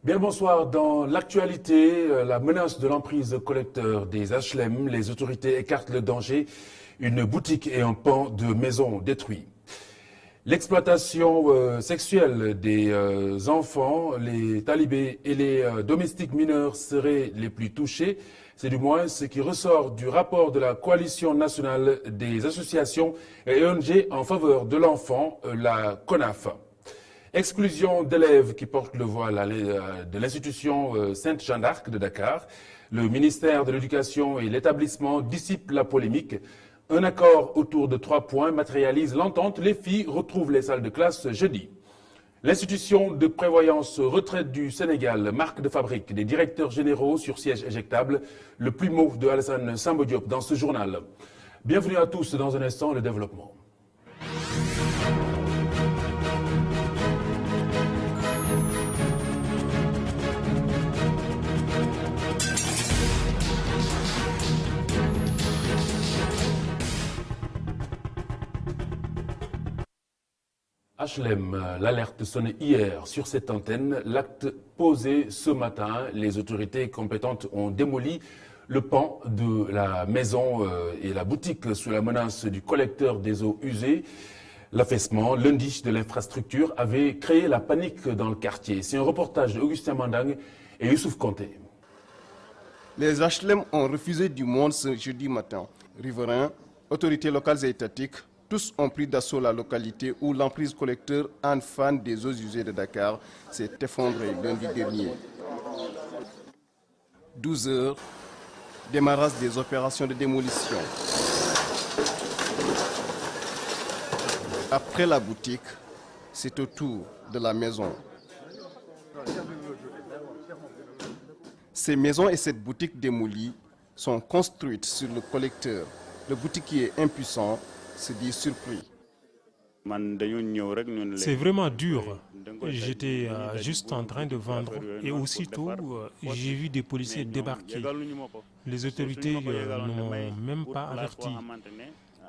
Bien, bonsoir. Dans l'actualité, la menace de l'emprise collecteur des HLM, les autorités écartent le danger. Une boutique et un pan de maison détruits. L'exploitation sexuelle des enfants, les talibés et les domestiques mineurs seraient les plus touchés. C'est du moins ce qui ressort du rapport de la Coalition nationale des associations et ONG en faveur de l'enfant, la CONAF. Exclusion d'élèves qui portent le voile de l'institution Sainte-Jeanne d'Arc de Dakar. Le ministère de l'Éducation et l'établissement dissipent la polémique. Un accord autour de 3 points matérialise l'entente. Les filles retrouvent les salles de classe jeudi. L'institution de prévoyance retraite du Sénégal, marque de fabrique des directeurs généraux sur siège éjectable, le plus mauve de Alassane Samba Diop dans ce journal. Bienvenue à tous dans un instant, le développement. HLM, l'alerte sonnait hier sur cette antenne. L'acte posé ce matin, les autorités compétentes ont démoli le pan de la maison et la boutique sous la menace du collecteur des eaux usées. L'affaissement lundi de l'infrastructure avait créé la panique dans le quartier. C'est un reportage d'Augustin Mandang et Youssouf Konté. Les HLM ont refusé du monde ce jeudi matin. Riverains, autorités locales et étatiques, tous ont pris d'assaut la localité où l'emprise collecteur Anne Fan des eaux usées de Dakar s'est effondrée lundi dernier. 12 heures, démarrage des opérations de démolition. Après la boutique, c'est au tour de la maison. Ces maisons et cette boutique démolie sont construites sur le collecteur. Le boutiquier impuissant se dit surpris. C'est vraiment dur. J'étais juste en train de vendre et aussitôt j'ai vu des policiers débarquer. Les autorités ne m'ont même pas averti.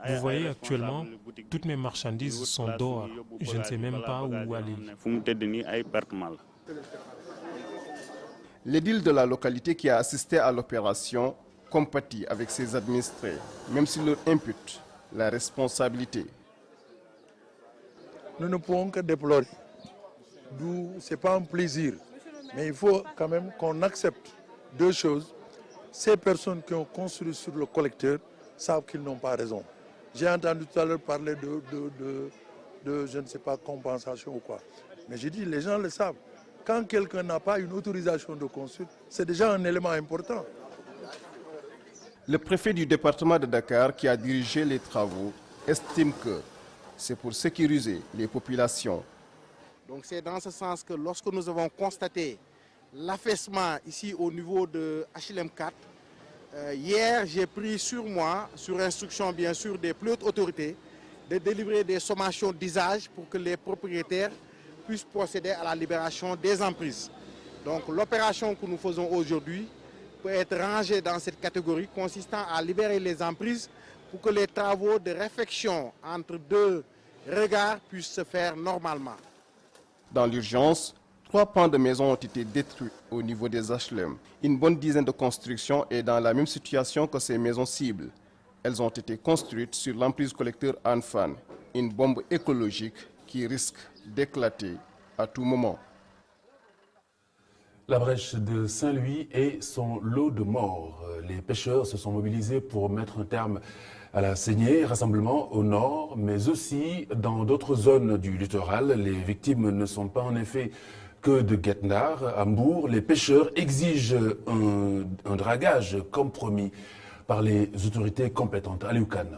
Vous voyez actuellement, toutes mes marchandises sont dehors. Je ne sais même pas où aller. L'édile de la localité qui a assisté à l'opération compatit avec ses administrés, même s'il leur impute la responsabilité. Nous ne pouvons que déplorer. Ce n'est pas un plaisir, mais il faut quand même qu'on accepte deux choses. Ces personnes qui ont construit sur le collecteur savent qu'ils n'ont pas raison. J'ai entendu tout à l'heure parler de je ne sais pas, compensation ou quoi. Mais j'ai dit, les gens le savent. Quand quelqu'un n'a pas une autorisation de construire, c'est déjà un élément important. Le préfet du département de Dakar, qui a dirigé les travaux, estime que c'est pour sécuriser les populations. Donc c'est dans ce sens que lorsque nous avons constaté l'affaissement ici au niveau de HLM 4, hier j'ai pris sur moi, sur instruction bien sûr des plus hautes autorités, de délivrer des sommations d'usage pour que les propriétaires puissent procéder à la libération des emprises. Donc l'opération que nous faisons aujourd'hui peut être rangée dans cette catégorie consistant à libérer les emprises pour que les travaux de réfection entre deux regards puissent se faire normalement. Dans l'urgence, 3 pans de maisons ont été détruits au niveau des HLM. Une bonne dizaine de constructions est dans la même situation que ces maisons cibles. Elles ont été construites sur l'emprise collecteur Anne Fan, une bombe écologique qui risque d'éclater à tout moment. La brèche de Saint-Louis et son lot de morts. Les pêcheurs se sont mobilisés pour mettre un terme à la saignée, rassemblement au nord, mais aussi dans d'autres zones du littoral. Les victimes ne sont pas en effet que de Guet-Ndar. À Mbour, les pêcheurs exigent un dragage comme promis par les autorités compétentes. Aliou Kane.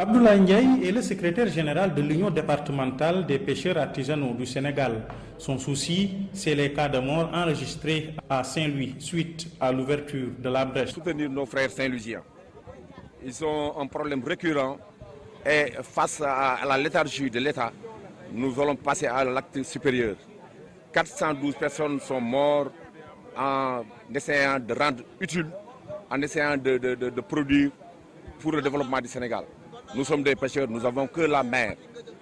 Abdoulaye Ndiaye est le secrétaire général de l'Union départementale des pêcheurs artisanaux du Sénégal. Son souci, c'est les cas de mort enregistrés à Saint-Louis suite à l'ouverture de la brèche. Soutenir nos frères saint-louisiens. Ils ont un problème récurrent et face à la léthargie de l'État, nous allons passer à l'acte supérieur. 412 personnes sont mortes en essayant de rendre utile, en essayant de produire pour le développement du Sénégal. Nous sommes des pêcheurs, nous n'avons que la mer.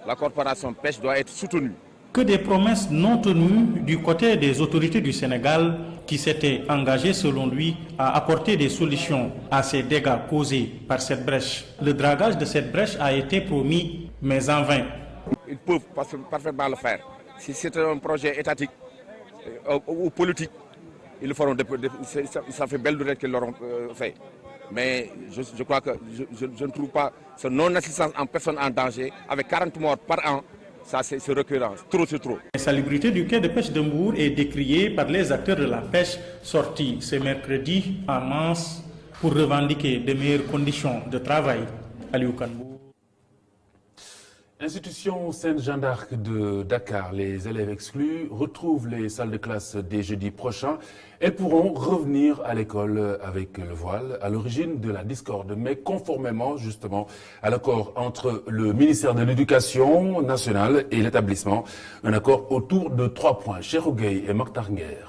La corporation pêche doit être soutenue. Que des promesses non tenues du côté des autorités du Sénégal qui s'étaient engagées, selon lui, à apporter des solutions à ces dégâts causés par cette brèche. Le dragage de cette brèche a été promis, mais en vain. Ils peuvent parfaitement le faire. Si c'est un projet étatique ou politique, ils le feront. Ça fait belle durée qu'ils l'auront fait. Mais je crois que je ne trouve pas ce non-assistance en personne en danger, avec 40 morts par an, ça c'est récurrent, trop c'est trop. L'insalubrité du quai de pêche de Mbour est décriée par les acteurs de la pêche sortis ce mercredi en masse pour revendiquer de meilleures conditions de travail. Aliou Kanbou. Institution Sainte-Jeanne d'Arc de Dakar, les élèves exclus retrouvent les salles de classe dès jeudi prochain. Elles pourront revenir à l'école avec le voile, à l'origine de la discorde, mais conformément justement à l'accord entre le ministère de l'Éducation nationale et l'établissement. Un accord autour de 3 points. Cheikh Gueye et Mokhtar Nguer.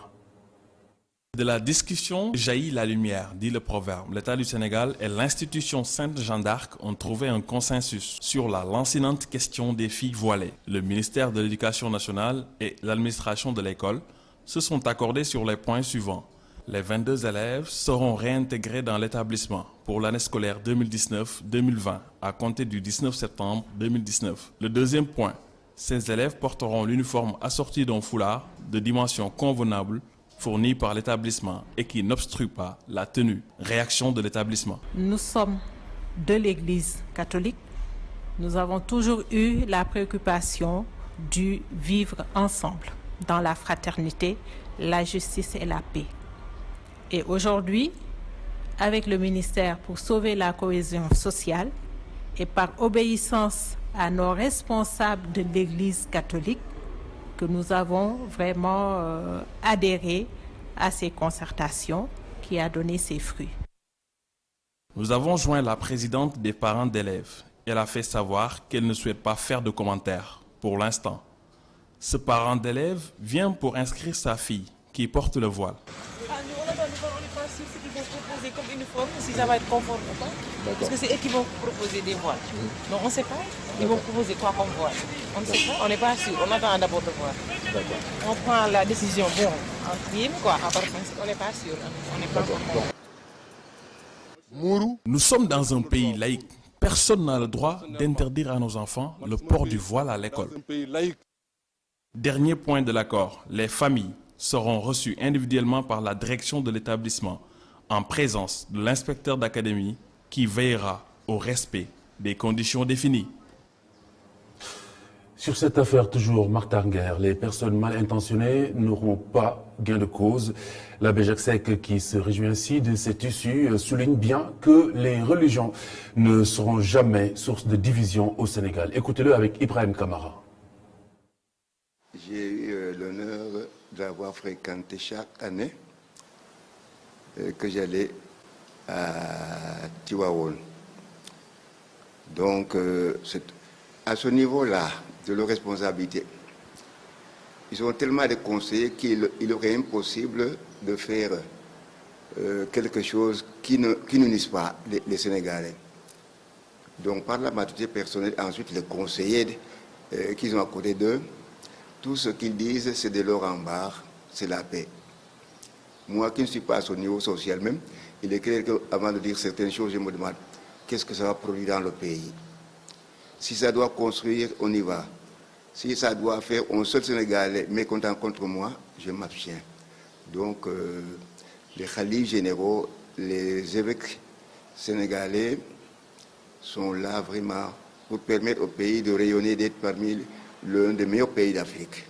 De la discussion jaillit la lumière, dit le proverbe. L'État du Sénégal et l'institution Sainte-Jeanne d'Arc ont trouvé un consensus sur la lancinante question des filles voilées. Le ministère de l'Éducation nationale et l'administration de l'école se sont accordés sur les points suivants. Les 22 élèves seront réintégrés dans l'établissement pour l'année scolaire 2019-2020 à compter du 19 septembre 2019. Le deuxième point, ces élèves porteront l'uniforme assorti d'un foulard de dimension convenable fourni par l'établissement et qui n'obstrue pas la tenue. Réaction de l'établissement. Nous sommes de l'Église catholique. Nous avons toujours eu la préoccupation du vivre ensemble dans la fraternité, la justice et la paix. Et aujourd'hui, avec le ministère pour sauver la cohésion sociale et par obéissance à nos responsables de l'Église catholique, que nous avons vraiment adhéré à ces concertations qui a donné ses fruits. Nous avons joint la présidente des parents d'élèves. Elle a fait savoir qu'elle ne souhaite pas faire de commentaires pour l'instant. Ce parent d'élève vient pour inscrire sa fille qui porte le voile. On n'est pas sûr ce qu'ils vont proposer comme uniforme, si ça va être conforme ou pas. Parce que c'est eux qui vont proposer des voiles. Donc on ne sait pas. Ils vont proposer quoi comme voile. On ne sait pas. On n'est pas sûr. On attend d'abord de voir. On prend la décision en prime, quoi. On n'est pas sûr. On n'est pas encore. Nous sommes dans un pays laïque. Personne n'a le droit d'interdire à nos enfants le port du voile à l'école. Dernier point de l'accord, les familles seront reçues individuellement par la direction de l'établissement en présence de l'inspecteur d'académie qui veillera au respect des conditions définies. Sur cette affaire, toujours Mokhtar Nguer, les personnes mal intentionnées n'auront pas gain de cause. L'abbé Jacques Seck, qui se réjouit ainsi de cette issue, souligne bien que les religions ne seront jamais source de division au Sénégal. Écoutez-le avec Ibrahim Kamara. J'ai eu l'honneur d'avoir fréquenté chaque année que j'allais à Tivaouane. Donc, à ce niveau-là de leur responsabilité, ils ont tellement de conseillers qu'il aurait impossible de faire quelque chose qui n'unisse pas les Sénégalais. Donc, par la maturité personnelle, ensuite, les conseillers qu'ils ont à côté d'eux, tout ce qu'ils disent, c'est de leur embarras, c'est la paix. Moi qui ne suis pas à ce niveau social même, il est clair qu'avant de dire certaines choses, je me demande qu'est-ce que ça va produire dans le pays. Si ça doit construire, on y va. Si ça doit faire un seul Sénégalais mécontent contre moi, je m'abstiens. Donc, les khalifs généraux, les évêques sénégalais sont là vraiment pour permettre au pays de rayonner, d'être parmi l'un des meilleurs pays d'Afrique.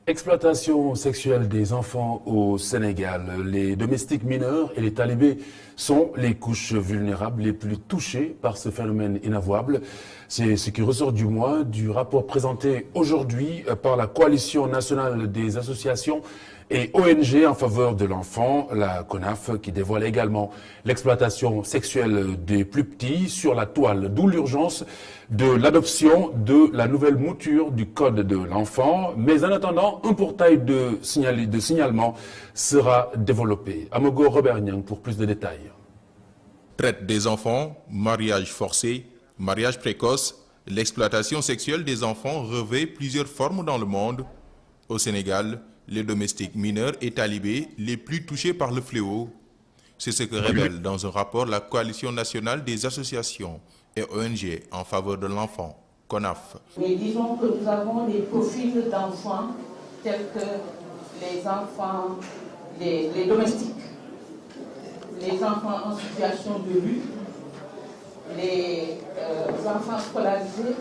Exploitation sexuelle des enfants au Sénégal. Les domestiques mineurs et les talibés sont les couches vulnérables les plus touchées par ce phénomène inavouable. C'est ce qui ressort du mois du rapport présenté aujourd'hui par la Coalition nationale des associations et ONG en faveur de l'enfant, la CONAF, qui dévoile également l'exploitation sexuelle des plus petits sur la toile, d'où l'urgence de l'adoption de la nouvelle mouture du Code de l'enfant. Mais en attendant, un portail de signalement sera développé. Amogo Robert Nyang pour plus de détails. Traite des enfants, mariage forcé, mariage précoce, L'exploitation sexuelle des enfants revêt plusieurs formes dans le monde. Au Sénégal, les domestiques mineurs et talibés les plus touchés par le fléau. C'est ce que révèle dans un rapport la Coalition nationale des associations et ONG en faveur de l'enfant, CONAF. Mais disons que nous avons des profils d'enfants tels que les enfants, les domestiques, les enfants en situation de rue, les enfants scolarisés,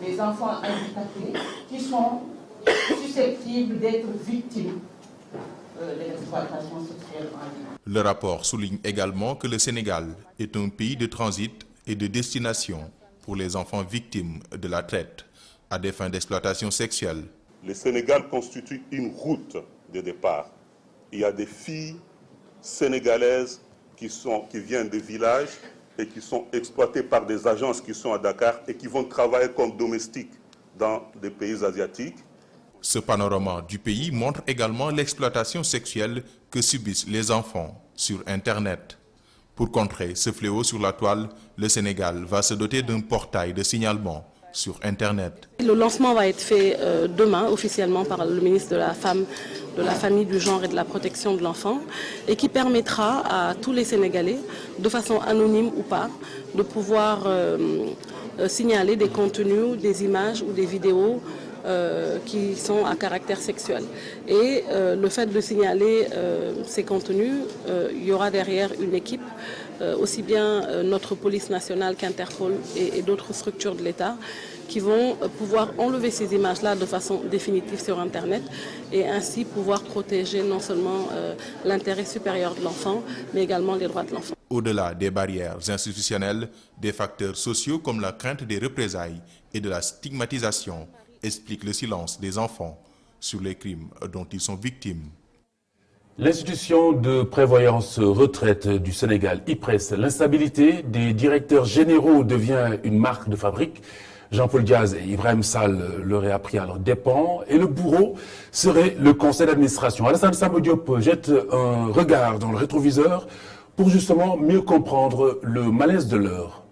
les enfants handicapés, qui sont susceptibles d'être victimes de l'exploitation sexuelle en ligne. Le rapport souligne également que le Sénégal est un pays de transit et de destination pour les enfants victimes de la traite à des fins d'exploitation sexuelle. Le Sénégal constitue une route de départ. Il y a des filles sénégalaises qui viennent des villages et qui sont exploitées par des agences qui sont à Dakar et qui vont travailler comme domestiques dans des pays asiatiques. Ce panorama du pays montre également l'exploitation sexuelle que subissent les enfants sur Internet. Pour contrer ce fléau sur la toile, le Sénégal va se doter d'un portail de signalement sur Internet. Le lancement va être fait demain officiellement par le ministre de la Femme, de la Famille, du Genre et de la Protection de l'Enfant et qui permettra à tous les Sénégalais, de façon anonyme ou pas, de pouvoir signaler des contenus, des images ou des vidéos qui sont à caractère sexuel. Et le fait de signaler ces contenus, il y aura derrière une équipe, aussi bien notre police nationale qu'Interpol et d'autres structures de l'État, qui vont pouvoir enlever ces images-là de façon définitive sur Internet et ainsi pouvoir protéger non seulement l'intérêt supérieur de l'enfant, mais également les droits de l'enfant. Au-delà des barrières institutionnelles, des facteurs sociaux comme la crainte des représailles et de la stigmatisation expliquent le silence des enfants sur les crimes dont ils sont victimes. L'institution de prévoyance retraite du Sénégal, IPRES, l'instabilité des directeurs généraux devient une marque de fabrique. Jean-Paul Diaz et Ibrahim Sall l'auraient appris à leurs dépens et le bourreau serait le conseil d'administration. Alassane Samba Diop jette un regard dans le rétroviseur pour justement mieux comprendre le malaise de l'heure.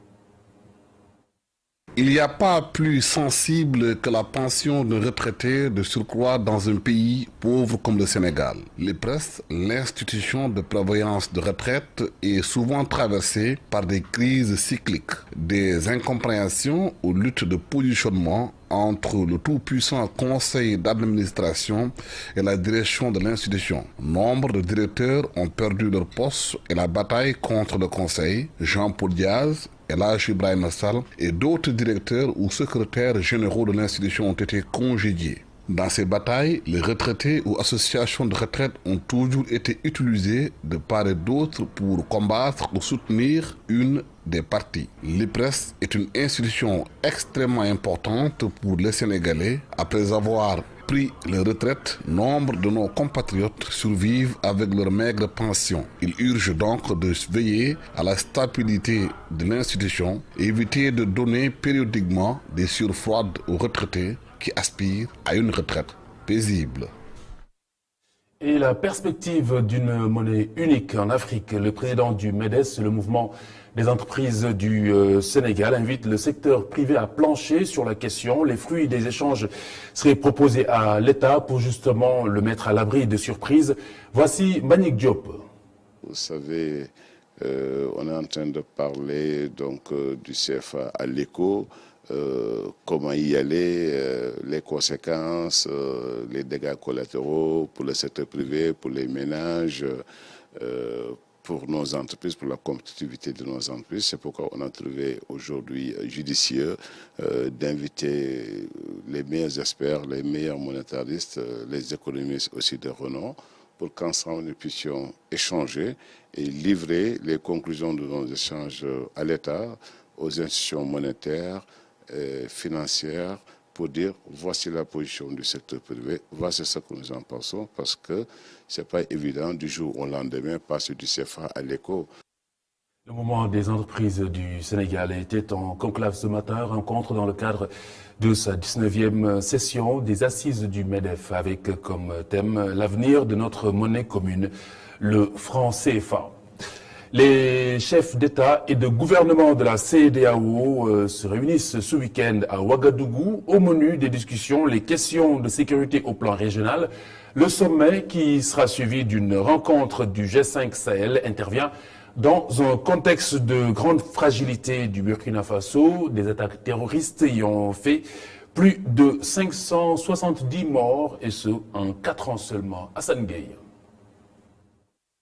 Il n'y a pas plus sensible que la pension d'un retraité de surcroît dans un pays pauvre comme le Sénégal. L'IPRES, l'institution de prévoyance de retraite, est souvent traversée par des crises cycliques, des incompréhensions ou luttes de positionnement entre le tout-puissant conseil d'administration et la direction de l'institution. Nombre de directeurs ont perdu leur poste et la bataille contre le conseil. Jean-Paul Diaz, Elhadji Ibrahima Sall et d'autres directeurs ou secrétaires généraux de l'institution ont été congédiés. Dans ces batailles, les retraités ou associations de retraite ont toujours été utilisés de part et d'autre pour combattre ou soutenir une des parties. L'IPRES est une institution extrêmement importante pour les Sénégalais. Après avoir pris les retraites, nombre de nos compatriotes survivent avec leur maigre pension. Il urge donc de veiller à la stabilité de l'institution et éviter de donner périodiquement des surfroides aux retraités qui aspirent à une retraite paisible. Et la perspective d'une monnaie unique en Afrique, le président du MEDES, le mouvement des entreprises du Sénégal, invite le secteur privé à plancher sur la question. Les fruits des échanges seraient proposés à l'État pour justement le mettre à l'abri de surprises. Voici Mbagnick Diop. Vous savez, on est en train de parler donc du CFA à l'éco. Comment y aller, les conséquences, les dégâts collatéraux pour le secteur privé, pour les ménages, pour nos entreprises, pour la compétitivité de nos entreprises. C'est pourquoi on a trouvé aujourd'hui judicieux d'inviter les meilleurs experts, les meilleurs monétaristes, les économistes aussi de renom, pour qu'ensemble nous puissions échanger et livrer les conclusions de nos échanges à l'État, aux institutions monétaires, financières, pour dire voici la position du secteur privé, voici ce que nous en pensons, parce que ce n'est pas évident du jour au lendemain passer du CFA à l'éco. Le mouvement des entreprises du Sénégal était en conclave ce matin, rencontre dans le cadre de sa 19e session des assises du MEDEF avec comme thème l'avenir de notre monnaie commune, le franc CFA. Les chefs d'État et de gouvernement de la CEDEAO se réunissent ce week-end à Ouagadougou. Au menu des discussions, les questions de sécurité au plan régional. Le sommet, qui sera suivi d'une rencontre du G5 Sahel, intervient dans un contexte de grande fragilité du Burkina Faso. Des attaques terroristes y ont fait plus de 570 morts, et ce, en 4 ans seulement. Hassan Gueye.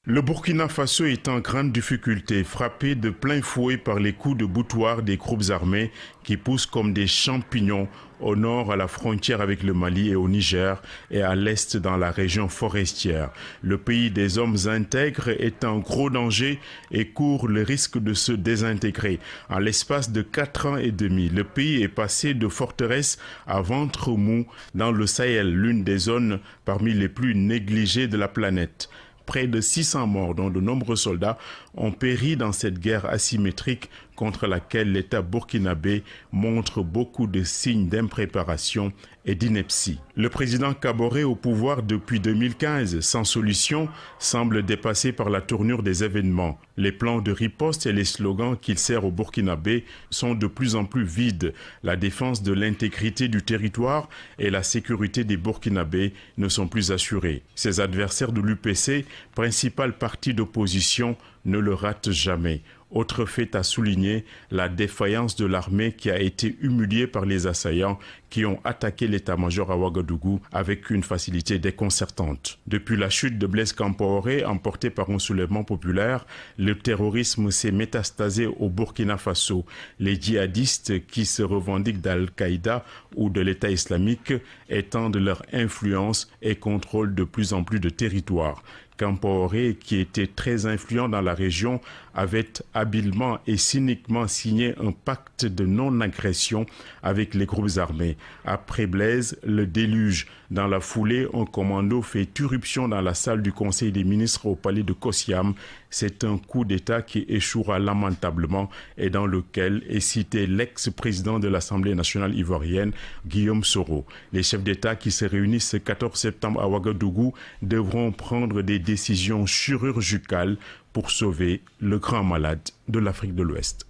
Le Burkina Faso est en grande difficulté, frappé de plein fouet par les coups de boutoir des groupes armés qui poussent comme des champignons au nord à la frontière avec le Mali et au Niger, et à l'est dans la région forestière. Le pays des hommes intègres est en gros danger et court le risque de se désintégrer. En l'espace de 4 ans et demi, le pays est passé de forteresse à ventre mou dans le Sahel, l'une des zones parmi les plus négligées de la planète. Près de 600 morts, dont de nombreux soldats, ont péri dans cette guerre asymétrique contre laquelle l'État burkinabé montre beaucoup de signes d'impréparation et d'ineptie. Le président Kaboré, au pouvoir depuis 2015, sans solution, semble dépassé par la tournure des événements. Les plans de riposte et les slogans qu'il sert aux Burkinabés sont de plus en plus vides. La défense de l'intégrité du territoire et la sécurité des Burkinabés ne sont plus assurées. Ses adversaires de l'UPC, principal parti d'opposition, ne le ratent jamais. Autre fait à souligner, la défaillance de l'armée qui a été humiliée par les assaillants qui ont attaqué l'état-major à Ouagadougou avec une facilité déconcertante. Depuis la chute de Blaise Compaoré, emporté par un soulèvement populaire, le terrorisme s'est métastasé au Burkina Faso. Les djihadistes qui se revendiquent d'Al-Qaïda ou de l'État islamique étendent leur influence et contrôlent de plus en plus de territoires. Compaoré, qui était très influent dans la région, avait habilement et cyniquement signé un pacte de non-agression avec les groupes armés. Après Blaise, le déluge. Dans la foulée, un commando fait irruption dans la salle du Conseil des ministres au palais de Kossiam. C'est un coup d'État qui échouera lamentablement et dans lequel est cité l'ex-président de l'Assemblée nationale ivoirienne, Guillaume Soro. Les chefs d'État qui se réunissent ce 14 septembre à Ouagadougou devront prendre des décisions chirurgicales pour sauver le grand malade de l'Afrique de l'Ouest.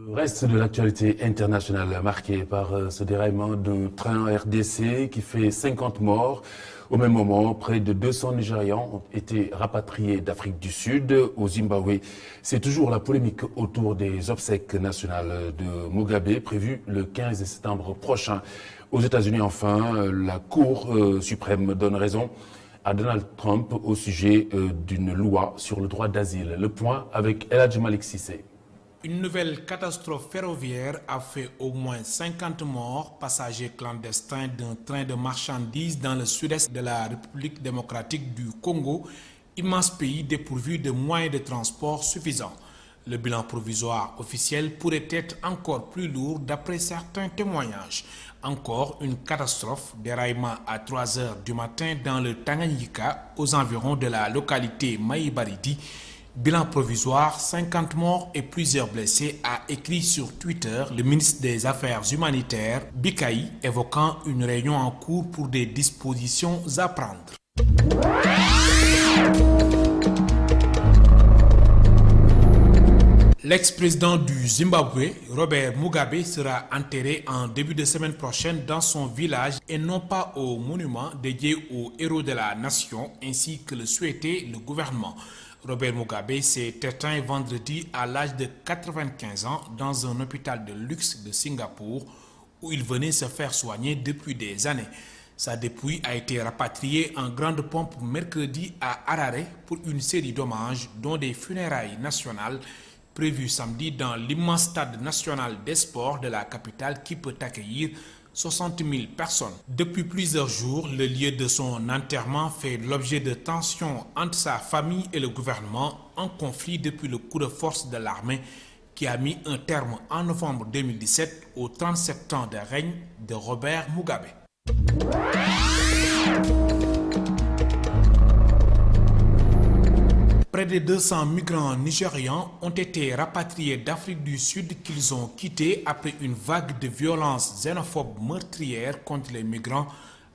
Le reste de l'actualité internationale marquée par ce déraillement d'un train RDC qui fait 50 morts. Au même moment, près de 200 Nigérians ont été rapatriés d'Afrique du Sud au Zimbabwe. C'est toujours la polémique autour des obsèques nationales de Mugabe prévues le 15 septembre prochain. Aux États-Unis, enfin, la Cour suprême donne raison à Donald Trump au sujet d'une loi sur le droit d'asile. Le point avec El Hadji Malik Cissé. Une nouvelle catastrophe ferroviaire a fait au moins 50 morts, passagers clandestins d'un train de marchandises dans le sud-est de la République démocratique du Congo, immense pays dépourvu de moyens de transport suffisants. Le bilan provisoire officiel pourrait être encore plus lourd d'après certains témoignages. Encore une catastrophe, déraillement à 3 heures du matin dans le Tanganyika, aux environs de la localité Maïbaridi. Bilan provisoire, 50 morts et plusieurs blessés, a écrit sur Twitter le ministre des Affaires humanitaires, Bikaï, évoquant une réunion en cours pour des dispositions à prendre. L'ex-président du Zimbabwe, Robert Mugabe, sera enterré en début de semaine prochaine dans son village et non pas au monument dédié aux héros de la nation, ainsi que le souhaitait le gouvernement. Robert Mugabe s'est éteint vendredi à l'âge de 95 ans dans un hôpital de luxe de Singapour où il venait se faire soigner depuis des années. Sa dépouille a été rapatriée en grande pompe mercredi à Harare pour une série d'hommages, dont des funérailles nationales prévues samedi dans l'immense stade national des sports de la capitale qui peut accueillir 60 000 personnes. Depuis plusieurs jours, le lieu de son enterrement fait l'objet de tensions entre sa famille et le gouvernement, en conflit depuis le coup de force de l'armée qui a mis un terme en novembre 2017 aux 37 ans de règne de Robert Mugabe. Près de 200 migrants nigérians ont été rapatriés d'Afrique du Sud qu'ils ont quittés après une vague de violences xénophobes meurtrières contre les migrants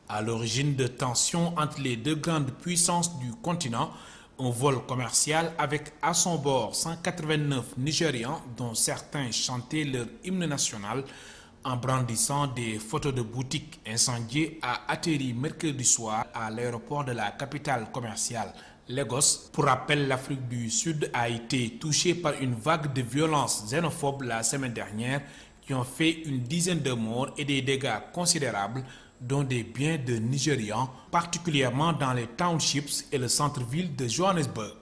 à l'origine de tensions entre les deux grandes puissances du continent. Un vol commercial avec à son bord 189 Nigérians dont certains chantaient leur hymne national en brandissant des photos de boutiques incendiées a atterri mercredi soir à l'aéroport de la capitale commerciale Lagos. Pour rappel, l'Afrique du Sud a été touchée par une vague de violences xénophobes la semaine dernière qui ont fait une dizaine de morts et des dégâts considérables dont des biens de Nigérians, particulièrement dans les townships et le centre-ville de Johannesburg.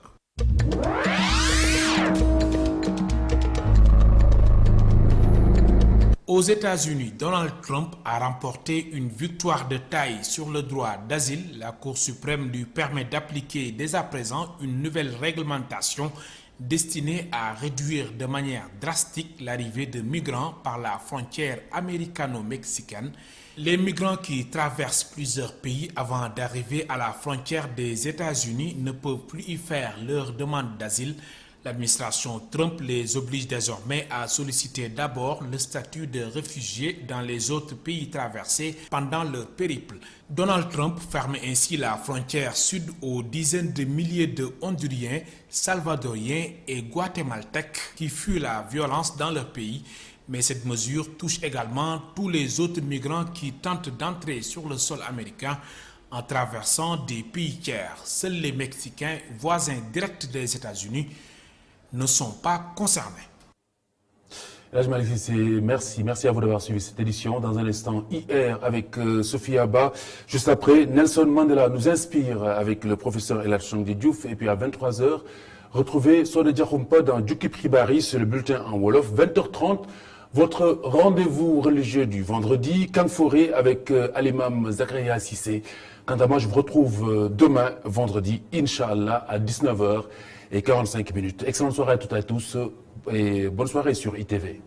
Aux États-Unis, Donald Trump a remporté une victoire de taille sur le droit d'asile. La Cour suprême lui permet d'appliquer dès à présent une nouvelle réglementation destinée à réduire de manière drastique l'arrivée de migrants par la frontière américano-mexicaine. Les migrants qui traversent plusieurs pays avant d'arriver à la frontière des États-Unis ne peuvent plus y faire leur demande d'asile. L'administration Trump les oblige désormais à solliciter d'abord le statut de réfugié dans les autres pays traversés pendant leur périple. Donald Trump ferme ainsi la frontière sud aux dizaines de milliers de Honduriens, Salvadoriens et Guatémaltèques qui fuient la violence dans leur pays. Mais cette mesure touche également tous les autres migrants qui tentent d'entrer sur le sol américain en traversant des pays tiers. Seuls les Mexicains, voisins directs des États-Unis, ne sont pas concernés. Elhadji Malick Cissé, merci à vous d'avoir suivi cette édition. Dans un instant, hier avec Sophie Abba. Juste après, Nelson Mandela nous inspire avec le professeur El Hadji Changdi Diouf. Et puis à 23h, retrouvez Sode Diakhoumpa dans Jukib Xibaar, c'est le bulletin en Wolof. 20h30, votre rendez-vous religieux du vendredi, Kanforé avec Al-Imam Zakaria Cissé. Quant à moi, je vous retrouve demain, vendredi, Inch'Allah, à 19h. Et 45 minutes. Excellente soirée à toutes et à tous et bonne soirée sur ITV.